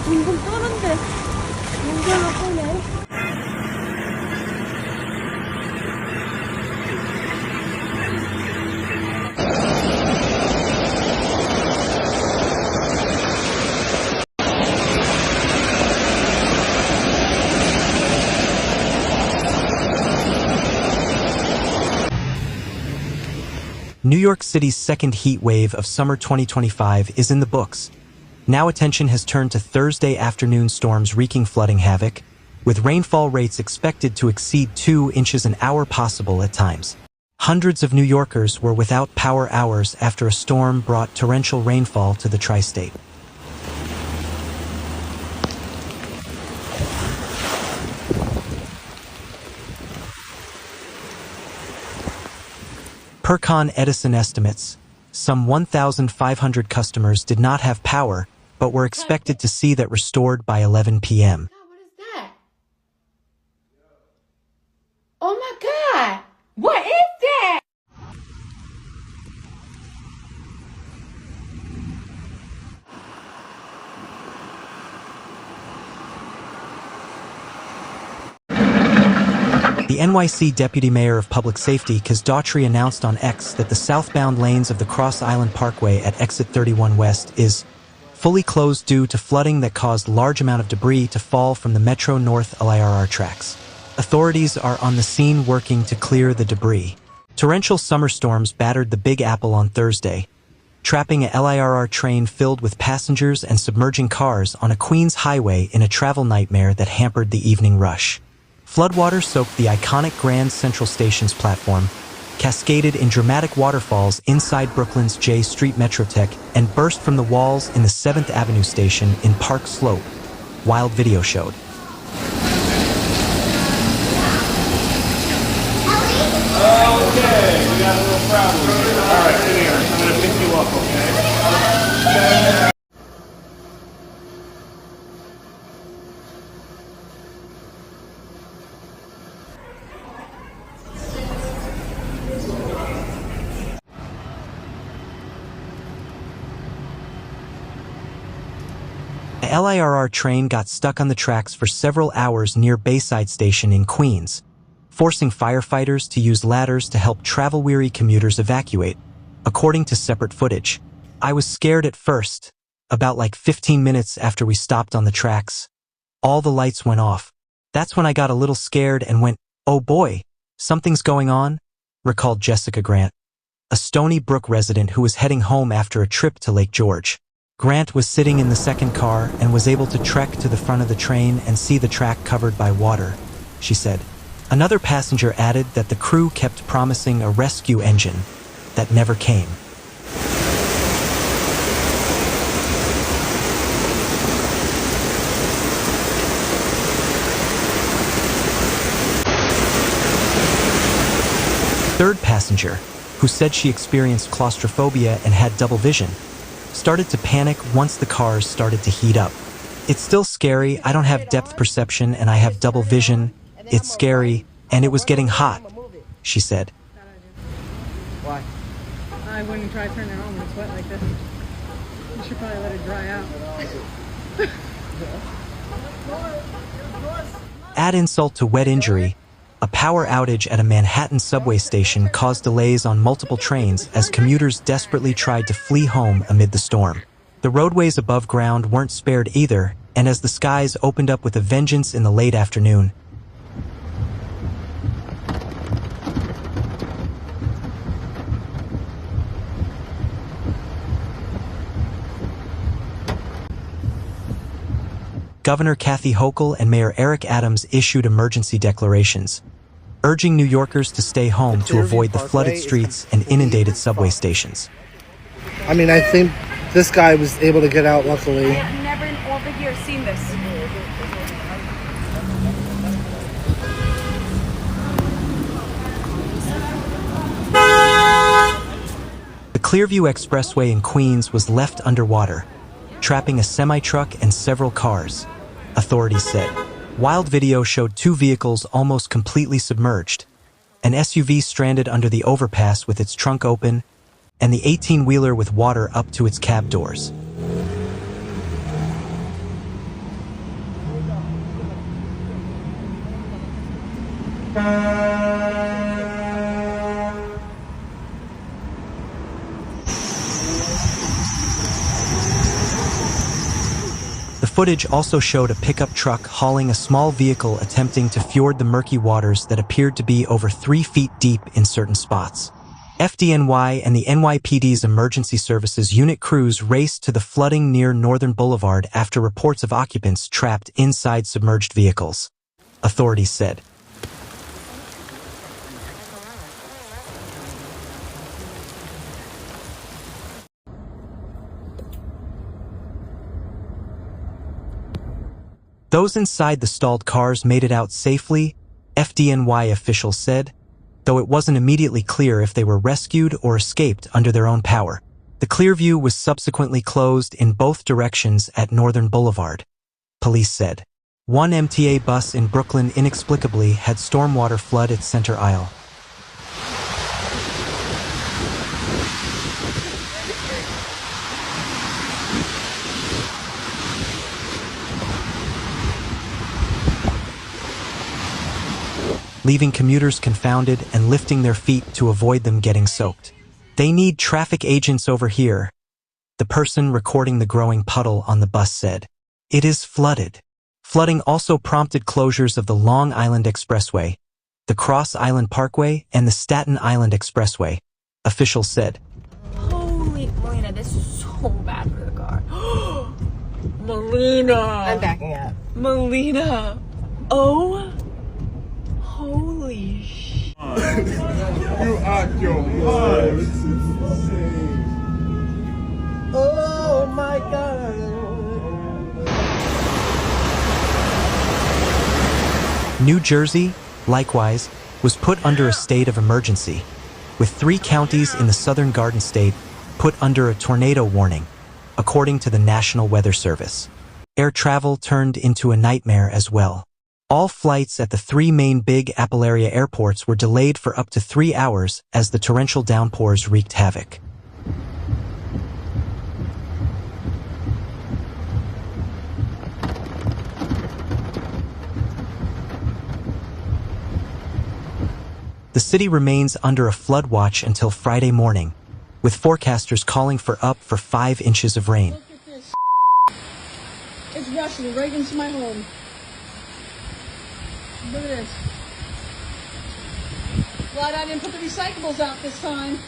둥둥 떠는데 연결로 떠네. New York City's second heat wave of summer 2025 is in the books. Now attention has turned to Thursday afternoon storms wreaking flooding havoc, with rainfall rates expected to exceed 2 inches an hour possible at times. Hundreds of New Yorkers were without power hours after a storm brought torrential rainfall to the tri-state. Per Con Edison estimates, some 1,500 customers did not have power, but were expected to see that restored by 11 p.m. God, what is that? Oh my God! What is that? The NYC Deputy Mayor of Public Safety, Kaz Daughtry, announced on X that the southbound lanes of the Cross Island Parkway at Exit 31 West is fully closed due to flooding that caused large amount of debris to fall from the Metro North LIRR tracks. Authorities are on the scene working to clear the debris. Torrential summer storms battered the Big Apple on Thursday, trapping a LIRR train filled with passengers and submerging cars on a Queens highway in a travel nightmare that hampered the evening rush. Floodwater soaked the iconic Grand Central Station's platform, cascaded in dramatic waterfalls inside Brooklyn's J Street Metrotech, and burst from the walls in the 7th Avenue station in Park Slope, wild video showed. Okay, we got a little problem here. All right, in here. I'm going to pick you up, okay? A LIRR train got stuck on the tracks for several hours near Bayside Station in Queens, forcing firefighters to use ladders to help travel-weary commuters evacuate, according to separate footage. I was scared at first, about like 15 minutes after we stopped on the tracks. All the lights went off. That's when I got a little scared and went, oh boy, something's going on, recalled Jessica Grant, a Stony Brook resident who was heading home after a trip to Lake George. Grant was sitting in the second car and was able to trek to the front of the train and see the track covered by water, she said. Another passenger added that the crew kept promising a rescue engine that never came. Third passenger, who said she experienced claustrophobia and had double vision, started to panic once the cars started to heat up. It's still scary, I don't have depth perception and I have double vision. It's scary, and it was getting hot, she said. Why? I wouldn't try turning it on when it's wet like this. You should probably let it dry out. Add insult to wet injury, a power outage at a Manhattan subway station caused delays on multiple trains as commuters desperately tried to flee home amid the storm. The roadways above ground weren't spared either, and as the skies opened up with a vengeance in the late afternoon, Governor Kathy Hochul and Mayor Eric Adams issued emergency declarations, urging New Yorkers to stay home to avoid the flooded streets and inundated subway stations. I mean, I think this guy was able to get out, luckily. I have never in all the years seen this. The Clearview Expressway in Queens was left underwater, trapping a semi-truck and several cars, authorities said. Wild video showed 2 vehicles almost completely submerged, an SUV stranded under the overpass with its trunk open, and the 18-wheeler with water up to its cab doors. footage also showed a pickup truck hauling a small vehicle attempting to ford the murky waters that appeared to be over 3 feet deep in certain spots. FDNY and the NYPD's emergency services unit crews raced to the flooding near Northern Boulevard after reports of occupants trapped inside submerged vehicles. Authorities said. Those inside the stalled cars made it out safely, FDNY officials said, though it wasn't immediately clear if they were rescued or escaped under their own power. The Clearview was subsequently closed in both directions at Northern Boulevard, police said. One MTA bus in Brooklyn inexplicably had stormwater flood its center aisle. Leaving commuters confounded and lifting their feet to avoid them getting soaked. They need traffic agents over here, the person recording the growing puddle on the bus said. It is flooded. Flooding also prompted closures of the Long Island Expressway, the Cross Island Parkway, and the Staten Island Expressway, officials said. Holy Melina, this is so bad for the car. Melina! I'm backing up. Melina! Oh! Holy sh! You out your mind. Oh my God. New Jersey, likewise, was put under a state of emergency, with 3 counties in the southern Garden State put under a tornado warning, according to the National Weather Service. Air travel turned into a nightmare as well. All flights at the 3 main Big Apple area airports were delayed for up to 3 hours as the torrential downpours wreaked havoc. The city remains under a flood watch until Friday morning, with forecasters calling for up for 5 inches of rain. Look at this. It's rushing right into my home. Look at this. Glad I didn't put the recyclables out this time.